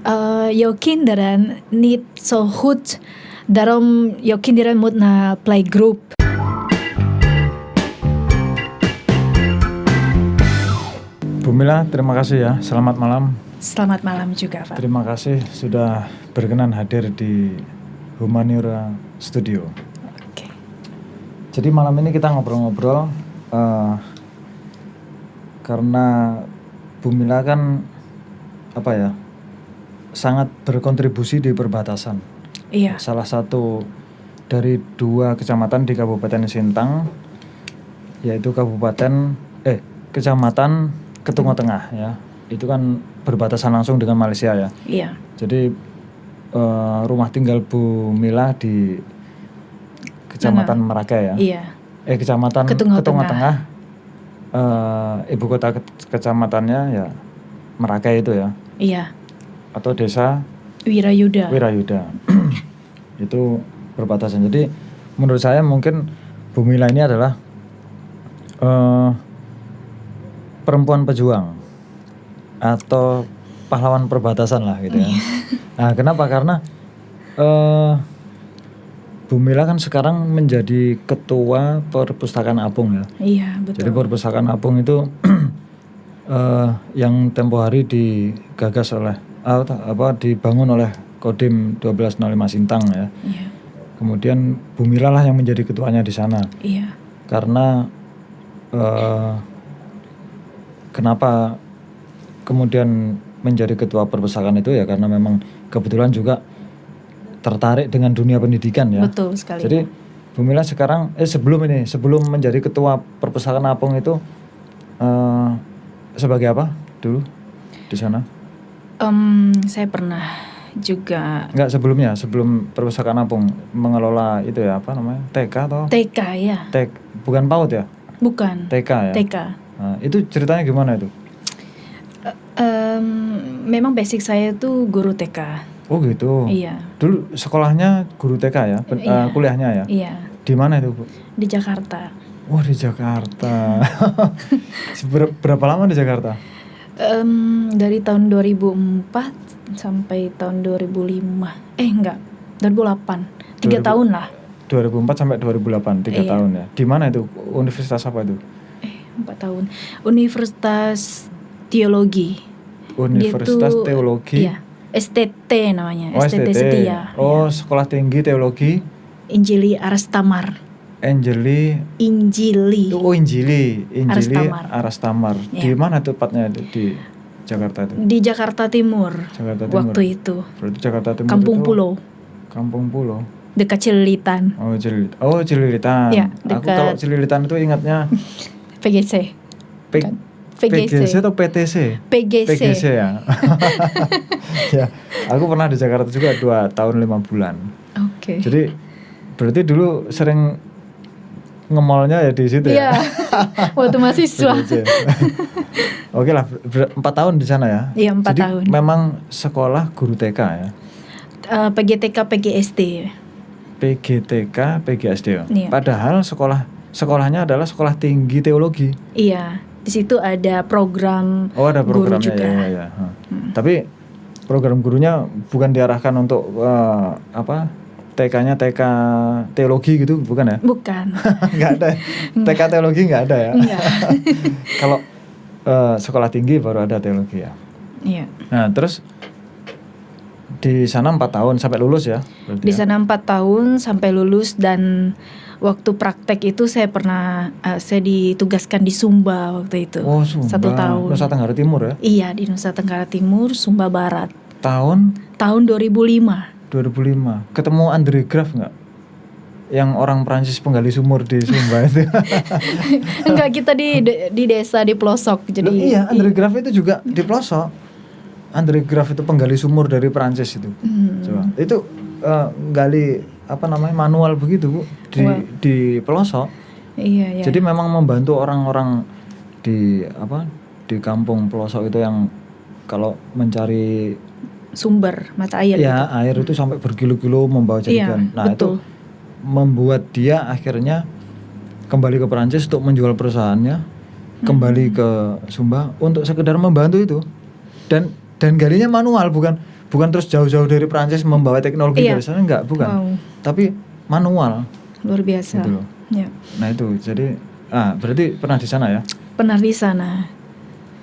Jag kinderen niet zo goed, daarom jag kinderen moet naar playgroup. Bu Mila, terima kasih ya. Selamat malam. Selamat malam juga, Pak. Terima kasih sudah berkenan hadir di Humaniora Studio. Oke. Jadi malam ini kita ngobrol-ngobrol karena Bu Mila kan sangat berkontribusi di perbatasan. Iya. Salah satu dari 2 kecamatan di Kabupaten Sintang, yaitu Kecamatan Ketungo Tengah ya. Itu kan berbatasan langsung dengan Malaysia ya. Iya. Jadi rumah tinggal Bu Mila di Kecamatan Meraka ya. Iya. Kecamatan Ketungo Tengah. Ibu kota kecamatannya ya Meraka itu ya. Iya. Atau desa Wirayuda. Itu berbatasan. Jadi menurut saya mungkin Bu Mila ini adalah perempuan pejuang atau pahlawan perbatasan lah gitu ya. Nah, kenapa? Karena Bu Mila kan sekarang menjadi ketua Perpustakaan Apung ya. Iya, betul. Jadi Perpustakaan Apung itu yang tempo hari digagas oleh dibangun oleh Kodim 1205 Sintang ya. Iya. Kemudian Bu Mila lah yang menjadi ketuanya di sana. Iya. Karena kenapa kemudian menjadi ketua perpustakaan itu ya karena memang kebetulan juga tertarik dengan dunia pendidikan ya. Betul sekali. Jadi Bu Mila sekarang sebelum menjadi ketua Perpustakaan Apung itu sebagai apa dulu di sana? Saya pernah juga. Enggak, sebelum Perpustakaan Apung mengelola itu ya apa namanya? TK atau? TK ya. Bukan PAUD ya? Bukan. TK ya. TK. Nah, itu ceritanya gimana itu? Memang basic saya tuh guru TK. Oh gitu. Iya. Dulu sekolahnya guru TK ya, Iya. kuliahnya ya. Iya. Di mana itu Bu? Di Jakarta. Wah di Jakarta. Berapa lama di Jakarta? Dari tahun 2004 sampai tahun 2005. Enggak, 2008. 3 tahun lah. 2004 sampai 2008, 3 Iya. tahun ya. Di mana itu? Universitas apa itu? 4 tahun. Universitas Teologi. Universitas Dia tuh, Teologi. Iya. STT namanya. Oh, STT Setia. Oh, Iya. Sekolah Tinggi Teologi Injili Arastamar. Injili Arastamar. Iya. Di mana tepatnya di Jakarta itu? Di Jakarta Timur. Jakarta Timur. Waktu itu. Berarti Jakarta Timur Kampung itu Pulau. Kampung Pulau. Dekat Celilitan. Oh, Celilitan. Iya, Aku dekat- kalau Celilitan itu ingatnya PGC. Bukan. PGC atau PTC? PGC ya. Ya, aku pernah di Jakarta juga 2 tahun 5 bulan. Oke. Jadi berarti dulu sering nge-mallnya ya di situ Iya. ya. Waktu mahasiswa. PGC. Oke lah, 4 tahun di sana ya. Iya, 4 Jadi tahun. memang sekolah guru TK ya. PGTK PGSD. PGTK, PGSD ya. Iya. Padahal sekolahnya adalah Sekolah Tinggi Teologi. Iya. Di situ ada program. Oh, ada programnya guru juga. ya. Tapi program gurunya bukan diarahkan untuk TK-nya TK teologi gitu, bukan ya? Bukan. Nggak ada. TK teologi nggak ada ya. Enggak. Kalau sekolah tinggi baru ada teologi ya. Iya. Nah, terus di sana 4 tahun sampai lulus ya? Berarti Di ya? sana 4 tahun sampai lulus, dan waktu praktek itu saya ditugaskan di Sumba waktu itu. Oh, Sumba. 1 tahun. Nusa Tenggara Timur ya? Iya, di Nusa Tenggara Timur, Sumba Barat. Tahun 2005. 2005. Ketemu Andre Graff nggak? Yang orang Prancis penggali sumur di Sumba itu. Enggak, kita di desa di pelosok. Jadi Loh, iya, Andre Graff itu juga di pelosok. Andre Graff itu penggali sumur dari Prancis itu. Coba. Itu gali manual begitu Bu di pelosok. Iya. Jadi memang membantu orang-orang di kampung pelosok itu yang kalau mencari sumber mata air. ya gitu. air itu sampai berkilo-kilo membawa jerigen. Iya, Nah, betul. itu membuat dia akhirnya kembali ke Perancis untuk menjual perusahaannya, kembali ke Sumba untuk sekedar membantu itu. Dan galinya manual, bukan bukan terus jauh-jauh dari Prancis membawa teknologi Iya. dari sana, enggak, bukan. Wow, Tapi manual luar biasa. gitu loh. Ya, Nah itu jadi berarti pernah di sana ya? pernah di sana.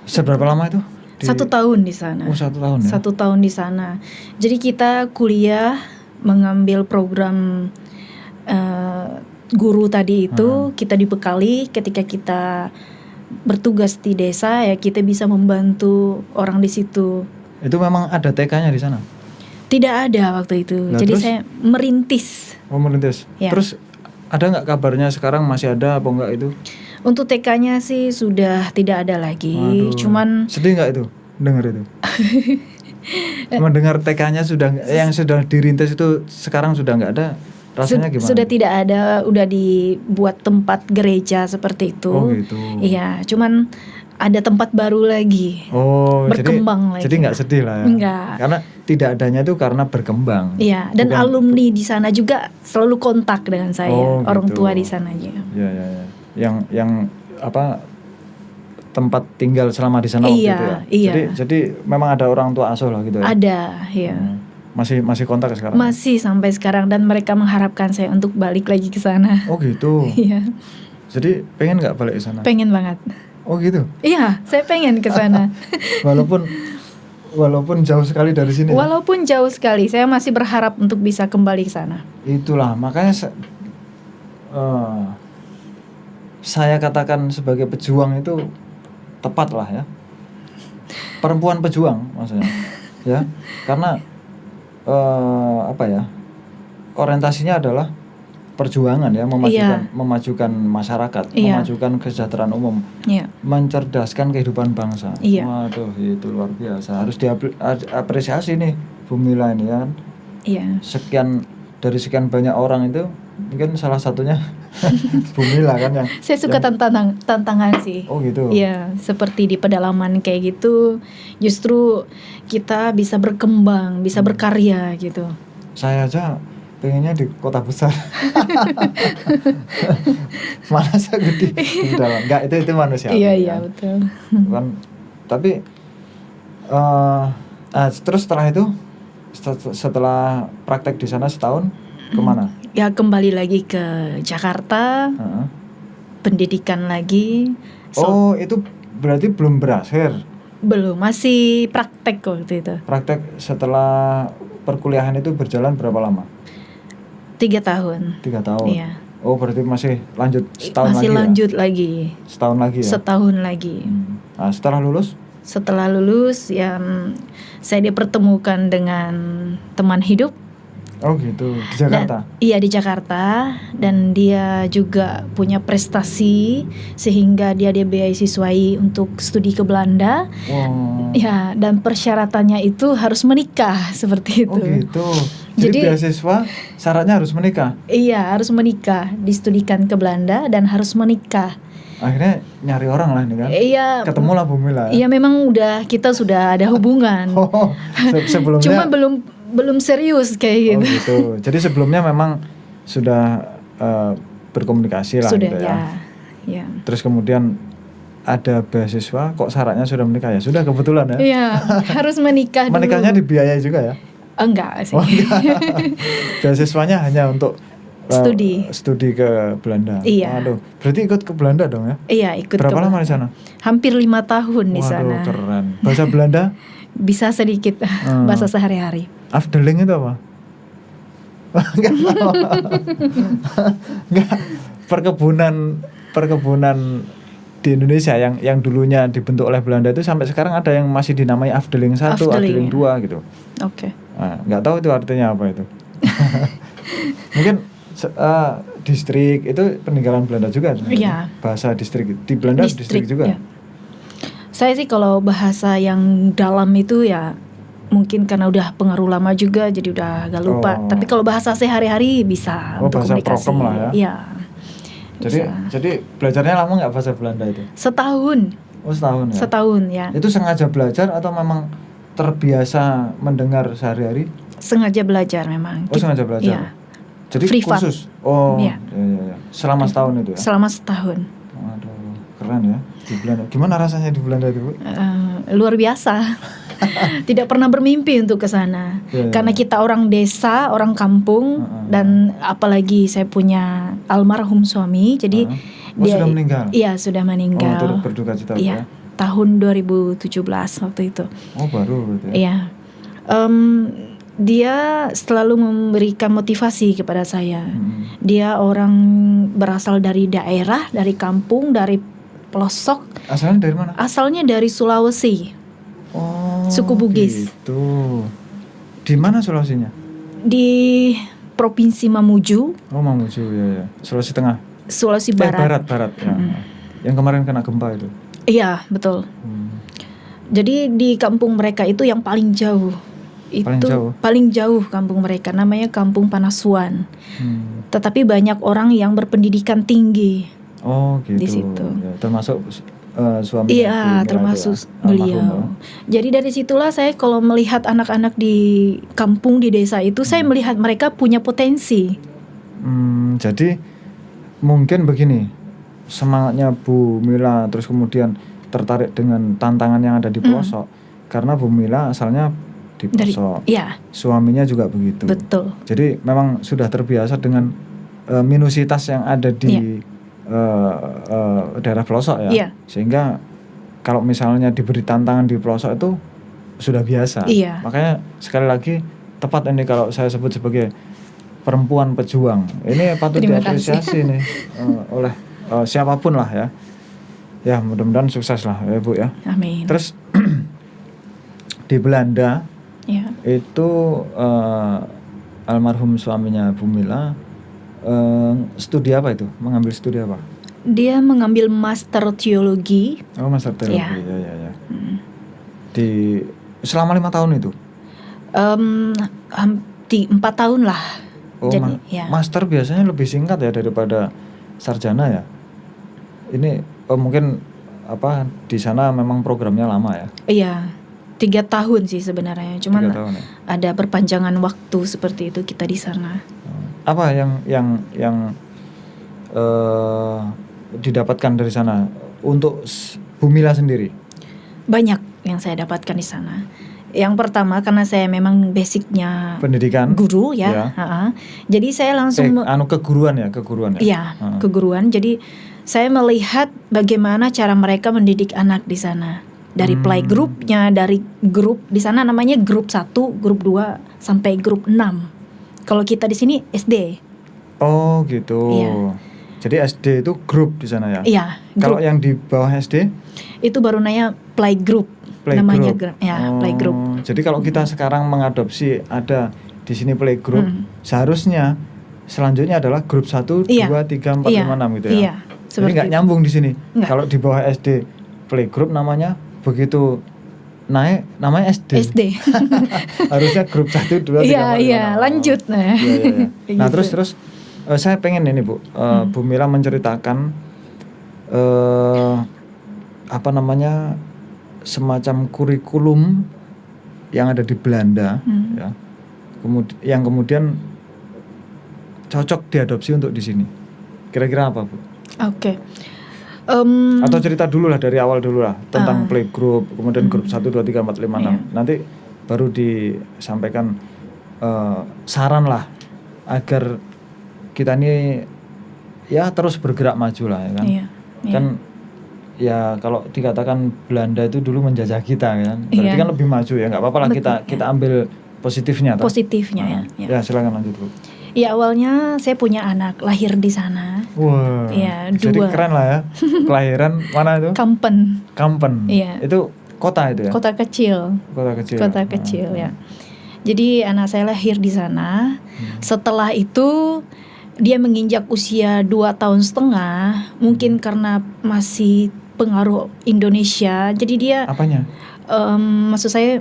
Seberapa lama itu? 1 tahun di sana. Oh 1 tahun ya? 1 tahun di sana. Jadi kita kuliah mengambil program guru tadi itu, kita dibekali ketika kita bertugas di desa ya kita bisa membantu orang di situ. Itu memang ada TK-nya di sana? Tidak ada waktu itu. Nah, jadi terus? saya merintis. Oh merintis. Ya. Terus ada nggak kabarnya sekarang masih ada apa enggak itu? Untuk TK-nya sih sudah tidak ada lagi. Waduh. Cuman sedih nggak itu dengar itu? Mendengar TK-nya yang sudah dirintis itu sekarang sudah nggak ada, rasanya gimana? sudah tidak ada, udah dibuat tempat gereja seperti itu. Oh gitu. Iya, cuman ada tempat baru lagi. Oh, berkembang jadi lagi. nggak sedih lah ya? Enggak. Karena tidak adanya itu karena berkembang. Iya, dan Bukan- alumni di sana juga selalu kontak dengan saya, Oh, orang gitu. tua di sana aja. Ya. Yang apa tempat tinggal selama di sana waktu Iya, itu ya. iya. Jadi memang ada orang tua asuh lah gitu ya. Ada, ya. Masih kontak sekarang. Masih sampai sekarang dan mereka mengharapkan saya untuk balik lagi ke sana. Oh gitu. Iya, Jadi pengen nggak balik ke sana? pengen banget. Oh gitu. Iya, saya pengen ke sana. Walaupun jauh sekali dari sini. Ya? Walaupun jauh sekali, saya masih berharap untuk bisa kembali ke sana. Itulah makanya saya katakan sebagai pejuang itu tepat lah ya. Perempuan pejuang maksudnya. Ya. Karena orientasinya adalah perjuangan ya, memajukan masyarakat, memajukan kesejahteraan umum, mencerdaskan kehidupan bangsa. Waduh, itu luar biasa. Harus diapresiasi nih Bu Mila ini ya kan. Dari sekian banyak orang itu mungkin salah satunya Bu Mila kan yang saya suka tantangan sih. Oh gitu. Iya, seperti di pedalaman kayak gitu, justru kita bisa berkembang, bisa berkarya gitu. Saya aja pengennya di kota besar. Mana saya gede di dalam. Enggak, itu manusia. Iya, betul. Kan, tapi terus setelah itu setelah praktek di sana setahun kemana? Ya kembali lagi ke Jakarta, pendidikan lagi. Oh itu berarti belum berakhir? Belum, masih praktek waktu itu. Praktek setelah perkuliahan itu berjalan berapa lama? 3 tahun. 3 tahun. Iya. Oh berarti masih lanjut setahun masih lagi lanjut ya? lagi. Setahun lagi ya? Setahun lagi. Nah, setelah lulus? Setelah lulus ya saya dipertemukan dengan teman hidup. Oh gitu, di Jakarta? Iya di Jakarta, dan dia juga punya prestasi sehingga dia beasiswai untuk studi ke Belanda. Wow. Ya, dan persyaratannya itu harus menikah seperti itu. Oh gitu. Jadi beasiswa syaratnya harus menikah? Iya, harus menikah, distudikan ke Belanda dan harus menikah. Akhirnya nyari orang lah ini kan? Iya. Ketemulah Bu Mila. Iya, memang kita sudah ada hubungan. Oh, sebelumnya. Cuma belum serius kayak gitu. Oh gitu. Jadi sebelumnya memang sudah berkomunikasi lah sudah, gitu ya. Ya. Terus kemudian ada beasiswa, kok syaratnya sudah menikah ya? Sudah kebetulan ya? Iya, harus menikah dulu. Menikahnya dibiayai juga ya? Enggak sih. Oh, enggak. Beasiswanya hanya untuk studi ke Belanda. Iya. Waduh, berarti ikut ke Belanda dong ya? Iya, ikut. Berapa lama di sana? Hampir 5 tahun di sana. Waduh, keren. Bahasa Belanda? Bisa sedikit, bahasa sehari-hari. Afdeling itu apa? Enggak. Perkebunan di Indonesia yang dulunya dibentuk oleh Belanda itu sampai sekarang ada yang masih dinamai Afdeling 1, Afdeling 2 gitu. Oke. Nah, nggak tahu itu artinya apa itu. Mungkin distrik itu peninggalan Belanda juga. Iya. Bahasa distrik di Belanda distrik juga. Ya. Saya sih kalau bahasa yang dalam itu ya mungkin karena udah pengaruh lama juga jadi udah agak lupa. Tapi kalau bahasa sehari-hari bisa untuk bahasa komunikasi. prokem lah ya. Iya. Jadi belajarnya lama nggak bahasa Belanda itu? Setahun. Oh setahun ya. Setahun ya. Itu sengaja belajar atau memang terbiasa mendengar sehari-hari? Sengaja belajar memang. Oh sengaja belajar. Iya. Jadi Privat. kursus. Oh iya. Iya. Selama setahun itu ya? Selama setahun. Waduh, keren ya di Belanda. Gimana rasanya di Belanda itu, Bu? Luar biasa. Tidak pernah bermimpi untuk ke sana. Karena kita orang desa, orang kampung, dan apalagi saya punya almarhum suami, jadi dia sudah meninggal. Iya, sudah meninggal. Turut berduka cita ya. Tahun 2017 waktu itu. Oh, baru berarti. Iya. Dia selalu memberikan motivasi kepada saya. Dia orang berasal dari daerah, dari kampung, dari pelosok. Asalnya dari mana? Asalnya dari Sulawesi. Oh, suku Bugis. Gitu. Di mana Sulawesinya? Di Provinsi Mamuju. Oh, Mamuju ya. Sulawesi Tengah. Sulawesi Barat. Barat ya. Yang kemarin kena gempa itu. Iya, betul. Jadi di kampung mereka itu yang paling jauh. Paling jauh kampung mereka, namanya Kampung Panasuan. Tetapi banyak orang yang berpendidikan tinggi. Oh, gitu. Di situ. Ya, termasuk suami. Iya, termasuk beliau. Jadi dari situlah saya kalau melihat anak-anak di kampung, di desa itu, saya melihat mereka punya potensi. Jadi mungkin begini, semangatnya Bu Mila terus kemudian tertarik dengan tantangan yang ada di pelosok, karena Bu Mila asalnya di pelosok. Suaminya juga begitu. Betul. Jadi memang sudah terbiasa dengan minusitas yang ada di daerah pelosok ya. Sehingga kalau misalnya diberi tantangan di pelosok itu sudah biasa. Makanya sekali lagi tepat ini kalau saya sebut sebagai perempuan pejuang. Ini patut diapresiasi nih oleh siapapun lah ya. Ya, mudah-mudahan sukses lah ya Bu ya. Amin. Terus di Belanda itu almarhum suaminya Bu Mila studi apa itu? Mengambil studi apa? Dia mengambil master teologi. Oh, master teologi. Ya. Di selama 5 tahun itu? 4 tahun lah. Oh, jadi, master biasanya lebih singkat ya daripada sarjana ya. Ini mungkin di sana memang programnya lama ya? Iya. 3 tahun sih sebenarnya, cuman ada perpanjangan waktu seperti itu kita di sana. Apa yang didapatkan dari sana untuk Bu Mila sendiri? Banyak yang saya dapatkan di sana. Yang pertama karena saya memang basicnya pendidikan guru ya. Jadi saya langsung keguruan ya. Iya, keguruan. Jadi saya melihat bagaimana cara mereka mendidik anak di sana. Dari playgroupnya, dari grup di sana namanya grup 1, grup 2 sampai grup 6. Kalau kita di sini SD. Oh, gitu. Iya. Jadi SD itu grup di sana ya? Iya. Kalau yang di bawah SD? Itu baru namanya playgroup. Namanya playgroup. Jadi kalau kita sekarang mengadopsi ada di sini playgroup, seharusnya selanjutnya adalah grup 1, 2, 3, 4, 5, 6 gitu ya. Iya. Jadi nggak nyambung di sini. Kalau di bawah SD playgroup namanya, begitu naik namanya SD. Harusnya grup 1, 2, 3, 4, 5. Iya, lanjut. Nah, terus saya pengen ini Bu, Bu Mila menceritakan semacam kurikulum yang ada di Belanda ya. Yang kemudian cocok diadopsi untuk di sini. Kira-kira apa Bu? Oke. Atau cerita dulu lah dari awal dulu lah tentang playgroup, kemudian grup 1, 2, 3, 4, 5, 6. Nanti baru disampaikan saran lah agar kita ini ya terus bergerak maju lah ya kan. Kan ya kalau dikatakan Belanda itu dulu menjajah kita kan. Berarti kan lebih maju ya, enggak apa-apa lah kita ambil positifnya. Positifnya ya. Ya silakan lanjut Bu. Ya awalnya saya punya anak lahir di sana. Wah. Ya, 2. Jadi keren lah ya. Kelahiran mana itu? Kampen. Iya. Itu kota itu ya? Kota kecil ya. Jadi anak saya lahir di sana. Setelah itu dia menginjak usia 2,5 tahun. Mungkin karena masih pengaruh Indonesia. Jadi dia apanya? Maksud saya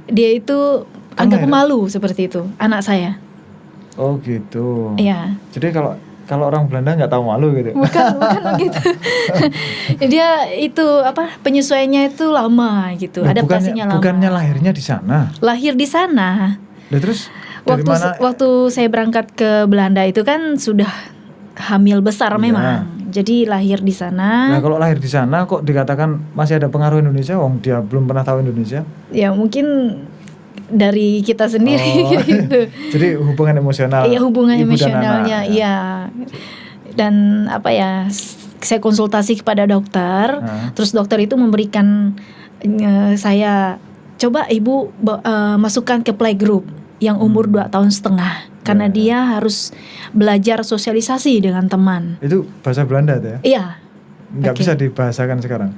dia itu agak pemalu seperti itu, anak saya. Oh gitu. Iya. Jadi kalau orang Belanda nggak tahu malu gitu. Bukan begitu. Dia itu penyesuaiannya itu lama gitu, adaptasinya lama. Bukannya lahirnya di sana? Lahir di sana. Nah, terus dari mana? Waktu saya berangkat ke Belanda itu kan sudah hamil besar memang. Jadi lahir di sana. Nah, kalau lahir di sana kok dikatakan masih ada pengaruh Indonesia, wong dia belum pernah tahu Indonesia? Ya mungkin dari kita sendiri gitu. Jadi hubungan emosional. Iya, hubungan emosionalnya, iya. Dan apa ya? Saya konsultasi kepada dokter, terus dokter itu memberikan saya, coba ibu masukkan ke playgroup yang umur 2,5 tahun karena dia harus belajar sosialisasi dengan teman. Itu bahasa Belanda tuh ya? Iya. Nggak bisa dibahasakan sekarang.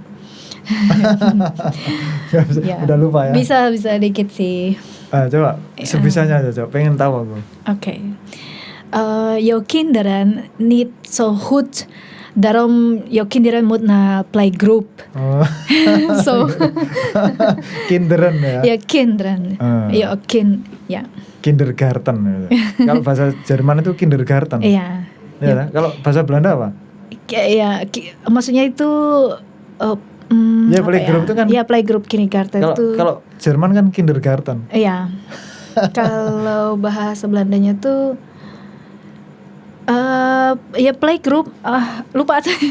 Bisa, ya. Udah lupa ya? Bisa dikit sih. Coba sebisanya aja, coba pengen tahu aku. Oke. Your kinderen niet zo goed. Daarom jouw kinderen moet naar playgroup. So. Kinderen ya? Ya, kinderen. Ya, ya. Kindergarten. Kalau bahasa Jerman itu kindergarten. Iya. Ya. Kalau bahasa Belanda apa? Ya, maksudnya itu ya playgroup itu kan. Ya, playgroup kindergarten itu. Kalau Jerman kan kindergarten. Iya. Kalau bahasa Belandanya tuh ya playgroup, lupa saya.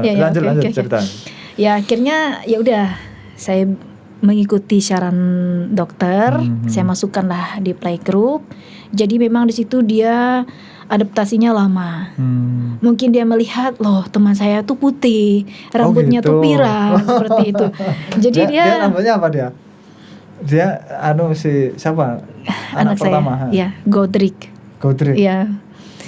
Iya. Lanjut cerita. Ya akhirnya ya udah saya mengikuti saran dokter, saya masukkanlah di playgroup. Jadi memang di situ dia adaptasinya lama. Mungkin dia melihat loh teman saya tuh putih, rambutnya tuh pirang seperti itu. Jadi dia rambutnya apa dia? Dia siapa? Anak pertama. Ya, Godric. Iya.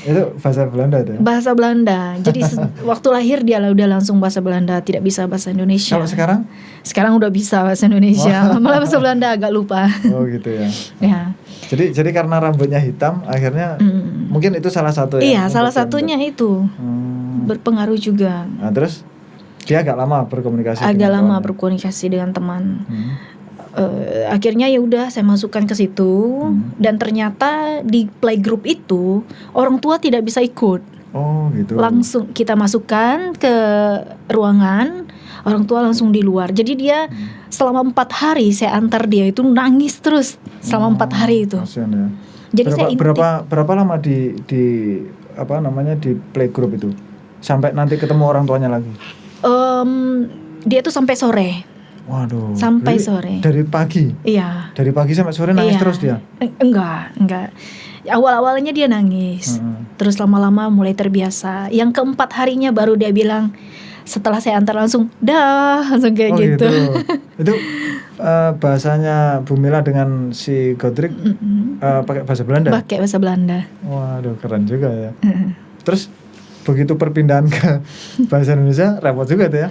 Itu bahasa Belanda itu? Bahasa Belanda. Jadi waktu lahir dia udah langsung bahasa Belanda, tidak bisa bahasa Indonesia. Kalau sekarang? Sekarang udah bisa bahasa Indonesia. Malah bahasa Belanda agak lupa. Oh gitu ya. Ya. Jadi karena rambutnya hitam, akhirnya mungkin itu salah satu ya. Iya, salah satunya itu berpengaruh juga. Nah, terus dia agak lama berkomunikasi. Berkomunikasi dengan teman. Akhirnya ya udah saya masukkan ke situ dan ternyata di playgroup itu orang tua tidak bisa ikut. Oh gitu. Langsung kita masukkan ke ruangan, orang tua langsung di luar. Jadi dia selama 4 hari saya antar dia itu nangis terus selama 4 hari itu. Kasian ya. Jadi berapa lama di di playgroup itu sampai nanti ketemu orang tuanya lagi? Dia tuh sampai sore. Waduh. Sampai sore. Dari pagi? Iya. Dari pagi sampai sore nangis terus dia? Enggak. Awal-awalnya dia nangis. Terus lama-lama mulai terbiasa. Yang keempat harinya baru dia bilang, setelah saya antar langsung kayak gitu. Itu bahasanya Bu Mila dengan si Godric pakai bahasa Belanda? Pakai bahasa Belanda. Waduh, keren juga ya. Terus begitu perpindahan ke bahasa Indonesia repot juga tuh ya?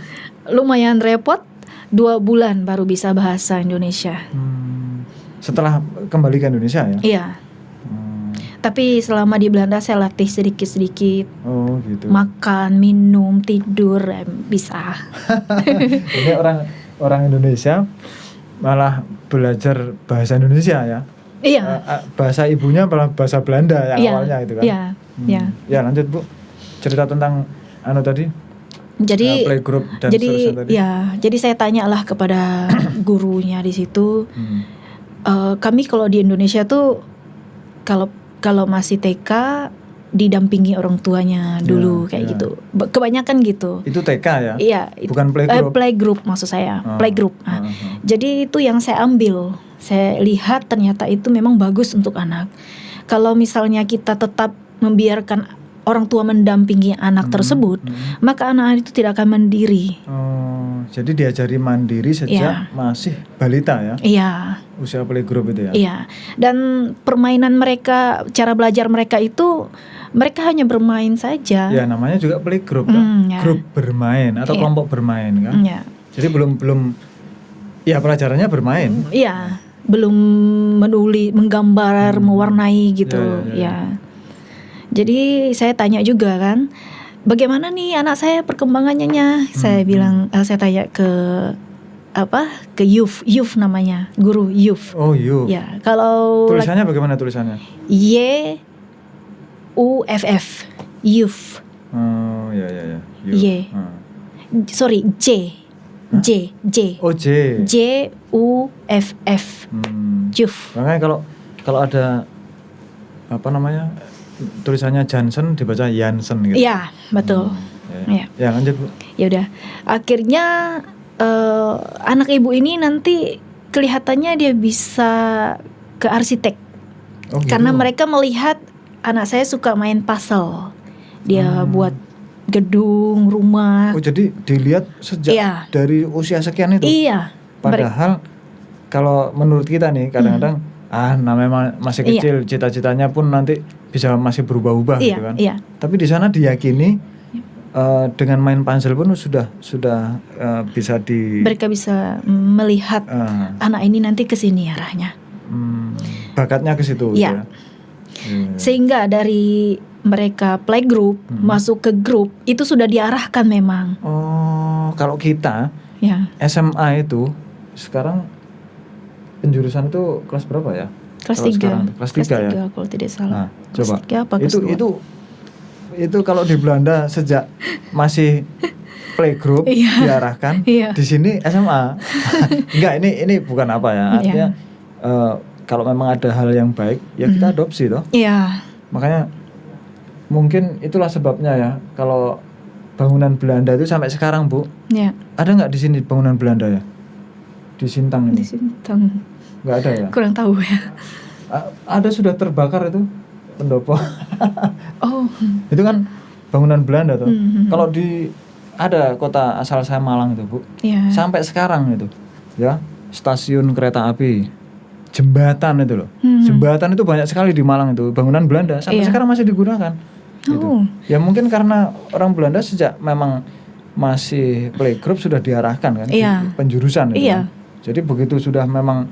Lumayan repot. 2 bulan baru bisa bahasa Indonesia. Setelah kembali ke Indonesia ya? Iya. Tapi selama di Belanda saya latih sedikit-sedikit. Oh gitu. Makan, minum, tidur bisa. Ini orang Indonesia malah belajar bahasa Indonesia ya? Iya. Bahasa ibunya malah bahasa Belanda yang awalnya itu kan? Iya. Ya lanjut Bu, cerita tentang tadi. Jadi playgroup dan tadi. Jadi saya tanyalah kepada gurunya di situ. Kami kalau di Indonesia tuh kalau masih TK didampingi orang tuanya dulu kayak gitu. Kebanyakan gitu. Itu TK ya? Iya. Bukan playgroup. Playgroup maksud saya. Playgroup. Jadi itu yang saya ambil. Saya lihat ternyata itu memang bagus untuk anak. Kalau misalnya kita tetap membiarkan orang tua mendampingi anak tersebut, maka anak itu tidak akan mandiri. Jadi diajari mandiri sejak masih balita ya? Iya. Usia playgroup itu ya? Iya. Dan permainan mereka, cara belajar mereka itu, mereka hanya bermain saja. Ya namanya juga playgroup kan? Grup bermain atau kelompok bermain kan? Iya. Jadi belum ya pelajarannya bermain. Iya. Belum menulis, menggambar, mewarnai gitu. Ya. Jadi saya tanya juga kan, bagaimana nih anak saya perkembangannya? Saya bilang, saya tanya ke Youth namanya, guru Youth. Oh Youth. Ya, kalau tulisannya bagaimana tulisannya? YUFF, Youth. Oh ya. Youth. Sorry, J. Oh J. JUFF. Youth. Makanya kalau ada tulisannya Jansen dibaca Jansen gitu. Iya, betul. Ya lanjut Bu. Ya udah. Akhirnya anak ibu ini nanti kelihatannya dia bisa ke arsitek. Oh, gitu. Karena mereka melihat anak saya suka main puzzle. Dia buat gedung, rumah. Oh, jadi dilihat sejak dari usia sekian itu. Iya. Padahal kalau menurut kita nih kadang-kadang namanya masih kecil, cita-citanya pun nanti bisa masih berubah-ubah gitu kan. Iya. Tapi di sana diyakini dengan main puzzle pun sudah bisa mereka bisa melihat anak ini nanti ke sini arahnya. Bakatnya ke situ. Iya. Sehingga dari mereka playgroup masuk ke grup itu sudah diarahkan memang. Oh, kalau kita SMA itu sekarang penjurusan itu kelas berapa ya? Kelas 3. Kelas 3 ya. Kalau tidak salah. Nah, coba. Apa, itu kalau di Belanda sejak masih playgroup diarahkan, di sini SMA. Enggak, ini bukan apa ya. Artinya kalau memang ada hal yang baik ya kita adopsi toh. Iya. Makanya mungkin itulah sebabnya ya kalau bangunan Belanda itu sampai sekarang Bu. Iya. Ada nggak di sini bangunan Belanda ya? Di Sintang ini. Di Sintang. Nggak ada ya? Kurang tahu ya. Ada sudah terbakar itu pendopo. Oh. Itu kan bangunan Belanda tuh. Kalau ada kota asal saya Malang itu Bu. Iya. Sampai sekarang itu ya stasiun kereta api, jembatan itu loh. Jembatan itu banyak sekali di Malang itu bangunan Belanda sampai sekarang masih digunakan. Gitu. Ya mungkin karena orang Belanda sejak memang masih playgroup sudah diarahkan kan penjurusan itu. Kan. Jadi begitu sudah memang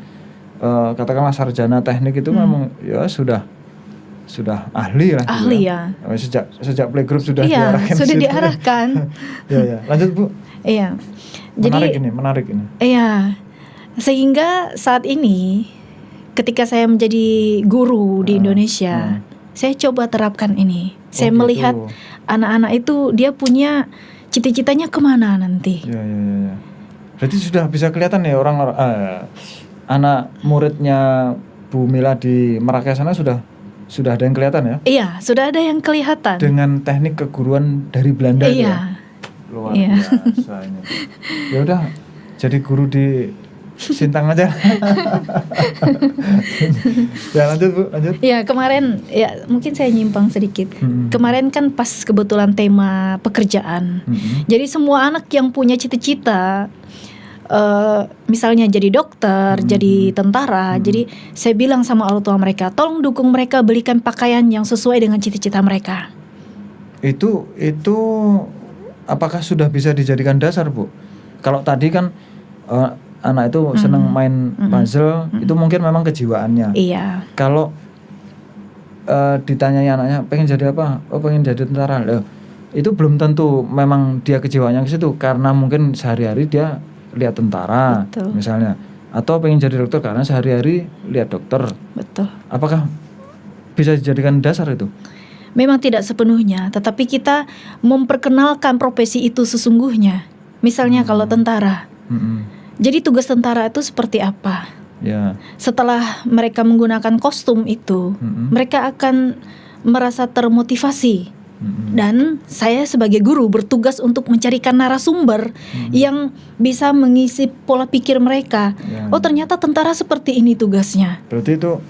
katakanlah sarjana teknik itu memang ya sudah ahli lah. Ahli ya. Sejak playgroup sudah diarahkan. Sudah diarahkan. Ya. Lanjut Bu. Iya. Menarik ini. Iya. Sehingga saat ini ketika saya menjadi guru di Indonesia, saya coba terapkan ini. Saya melihat anak-anak itu dia punya cita-citanya kemana nanti. Ya. Berarti sudah bisa kelihatan ya orang anak muridnya Bu Mila di Merakai sana sudah ada yang kelihatan ya? Iya, sudah ada yang kelihatan. Dengan teknik keguruan dari Belanda itu. Luar biasa ini. Ya udah, jadi guru di Sintang aja. Ya lanjut Bu, lanjut. Ya kemarin ya mungkin saya nyimpang sedikit. Kemarin kan pas kebetulan tema pekerjaan. Jadi semua anak yang punya cita-cita misalnya jadi dokter, jadi tentara. Jadi saya bilang sama orang tua mereka, tolong dukung mereka, belikan pakaian yang sesuai dengan cita-cita mereka. Itu apakah sudah bisa dijadikan dasar Bu? Kalau tadi kan anak itu senang main puzzle, itu mungkin memang kejiwaannya. Iya. Kalau ditanyai anaknya pengen jadi apa? Oh pengen jadi tentara. Loh, itu belum tentu memang dia kejiwaannya ke situ karena mungkin sehari-hari dia lihat tentara. Betul. Misalnya, atau pengen jadi dokter karena sehari-hari lihat dokter. Betul. Apakah bisa dijadikan dasar itu? Memang tidak sepenuhnya, tetapi kita memperkenalkan profesi itu sesungguhnya. Misalnya kalau tentara. Jadi tugas tentara itu seperti apa? Ya. Setelah mereka menggunakan kostum itu, mereka akan merasa termotivasi. Dan saya sebagai guru bertugas untuk mencarikan narasumber yang bisa mengisi pola pikir mereka. Oh ternyata tentara seperti ini tugasnya. Berarti itu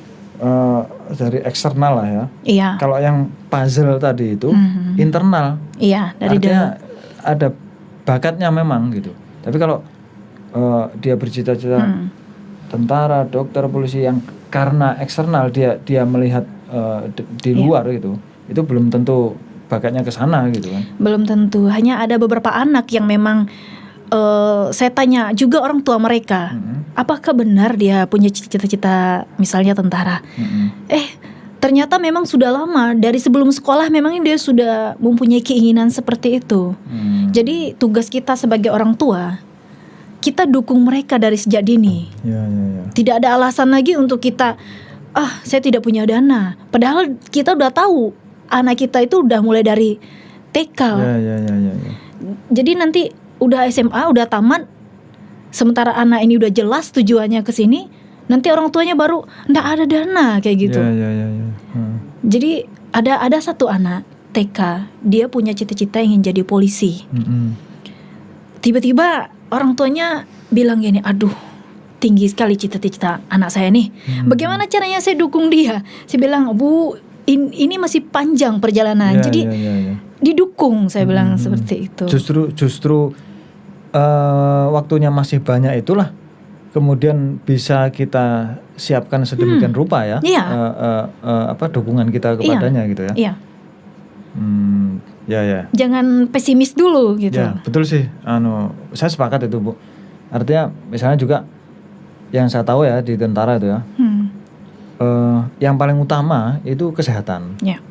dari eksternal lah ya. Iya. Kalau yang puzzle tadi itu internal. Iya, dari dalam. Ada bakatnya memang gitu. Tapi kalau dia bercita-cita tentara, dokter, polisi yang karena eksternal dia melihat di luar gitu, itu belum tentu bakatnya ke sana gitu kan. Belum tentu. Hanya ada beberapa anak yang memang saya tanya juga orang tua mereka, apakah benar dia punya cita-cita misalnya tentara? Ternyata memang sudah lama dari sebelum sekolah memang dia sudah mempunyai keinginan seperti itu. Jadi tugas kita sebagai orang tua, kita dukung mereka dari sejak dini. Tidak ada alasan lagi untuk kita, saya tidak punya dana. Padahal kita udah tahu anak kita itu udah mulai dari TK. Jadi nanti udah SMA, udah tamat, sementara anak ini udah jelas tujuannya ke sini, nanti orang tuanya baru nggak ada dana kayak gitu. Jadi ada satu anak TK, dia punya cita-cita ingin jadi polisi. Tiba-tiba orang tuanya bilang gini, aduh tinggi sekali cita-cita anak saya nih. Bagaimana caranya saya dukung dia? Saya bilang, Bu, ini masih panjang perjalanan. Jadi didukung, saya bilang seperti itu. Justru waktunya masih banyak itulah kemudian bisa kita siapkan sedemikian rupa ya, dukungan kita kepadanya gitu ya. Iya. Ya. Jangan pesimis dulu gitu. Ya, betul sih. Saya sepakat itu, Bu. Artinya misalnya juga yang saya tahu ya di tentara itu ya, yang paling utama itu kesehatan. Ya.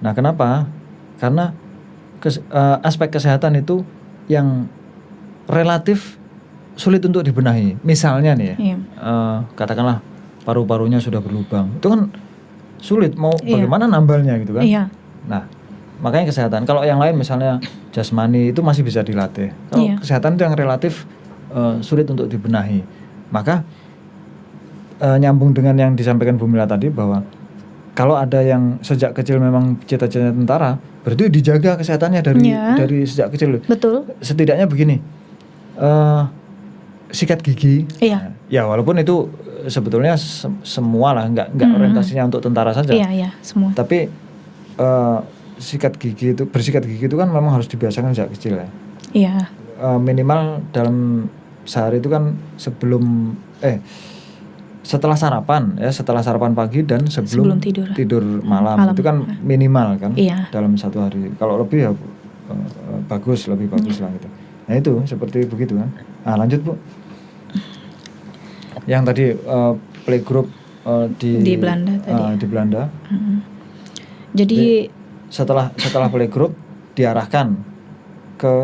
Nah, kenapa? Karena aspek kesehatan itu yang relatif sulit untuk dibenahi. Misalnya nih ya, katakanlah paru-parunya sudah berlubang, itu kan sulit mau bagaimana nambalnya gitu kan. Nah, makanya kesehatan. Kalau yang lain misalnya jasmani itu masih bisa dilatih. Kalau kesehatan itu yang relatif sulit untuk dibenahi. Maka nyambung dengan yang disampaikan Bu Mila tadi bahwa kalau ada yang sejak kecil memang cita-citanya tentara, berarti dijaga kesehatannya dari sejak kecil. Betul. Setidaknya begini. Sikat gigi, ya walaupun itu sebetulnya semua lah, nggak orientasinya untuk tentara saja. Iya, semua. Tapi bersikat gigi itu kan memang harus dibiasakan sejak kecil ya. Iya. Minimal dalam sehari itu kan setelah sarapan pagi dan sebelum tidur malam itu kan minimal kan dalam satu hari. Kalau lebih ya lebih bagus lah gitu. Nah itu seperti begitu kan. Nah lanjut Bu. Yang tadi playgroup di Belanda tadi. Di Belanda. Jadi setelah playgroup diarahkan ke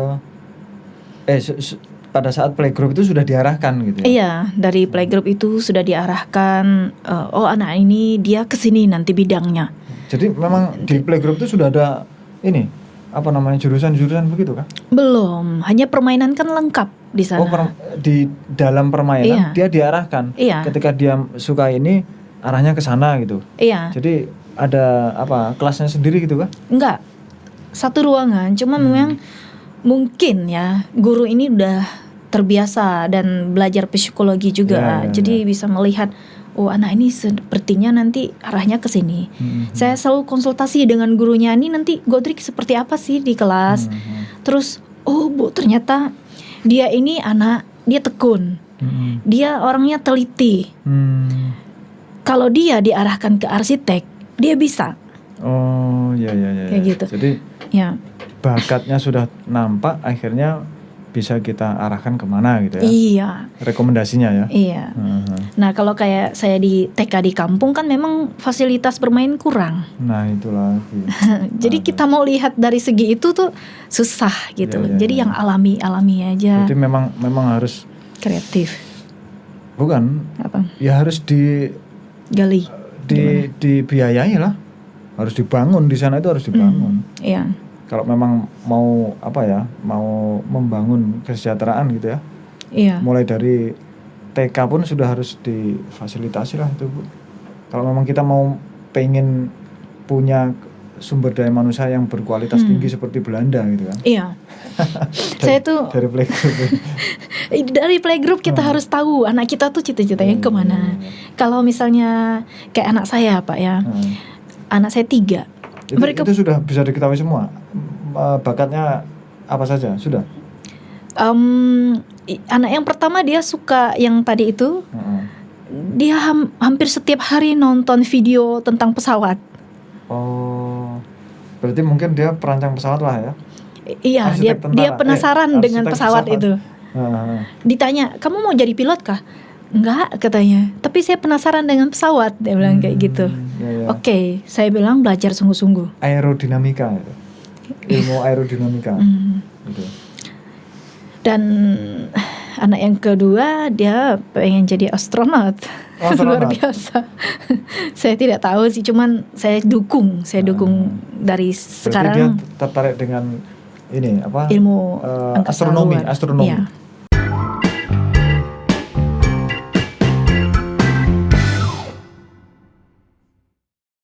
pada saat playgroup itu sudah diarahkan gitu ya. Iya, dari playgroup itu sudah diarahkan anak ini dia kesini nanti bidangnya. Jadi memang di playgroup itu sudah ada jurusan-jurusan begitu kan? Belum, hanya permainan kan lengkap di sana. Di dalam permainan dia diarahkan. Ketika dia suka ini arahnya ke sana gitu. Iya. Jadi ada kelasnya sendiri gitu kan? Enggak. Satu ruangan, cuma memang mungkin ya guru ini udah terbiasa dan belajar psikologi juga. Jadi bisa melihat anak ini sepertinya nanti arahnya ke sini. Saya selalu konsultasi dengan gurunya, ini nanti Godric seperti apa sih di kelas. Terus Bu, ternyata dia ini dia tekun. Dia orangnya teliti. Kalau dia diarahkan ke arsitek, dia bisa. Kayak gitu. Jadi bakatnya sudah nampak, akhirnya bisa kita arahkan kemana gitu ya. Iya. Rekomendasinya ya. Iya. Nah kalau kayak saya di TK di kampung kan memang fasilitas bermain kurang. Nah itulah. Jadi kita mau lihat dari segi itu tuh susah gitu. Jadi yang alami aja. Jadi memang harus kreatif. Bukan. Apa? Ya harus gali. Dibiayai lah. Harus dibangun di sana, itu harus dibangun. Iya. Kalau memang mau membangun kesejahteraan gitu ya. Iya. Mulai dari TK pun sudah harus difasilitasi lah itu Bu. Kalau memang kita mau pengen punya sumber daya manusia yang berkualitas tinggi seperti Belanda gitu kan. Iya. Saya tuh dari playgroup kita harus tahu anak kita tuh cita-citanya kemana. Kalau misalnya kayak anak saya Pak ya. Anak saya 3. Itu sudah bisa diketahui semua. Bakatnya apa saja sudah? Anak yang pertama dia suka yang tadi itu. Dia hampir setiap hari nonton video tentang pesawat. Oh, berarti mungkin dia perancang pesawat lah ya? Iya, dia penasaran dengan pesawat itu. Ditanya, kamu mau jadi pilot kah? Enggak, katanya. Tapi saya penasaran dengan pesawat, dia bilang kayak gitu. Oke, saya bilang belajar sungguh-sungguh. Aerodinamika itu. Ilmu aerodinamika. Gitu. Dan anak yang kedua dia pengen jadi astronot. Luar biasa. Saya tidak tahu sih, cuman saya dukung dari sekarang. Dia tertarik dengan ini ilmu astronomi. Iya.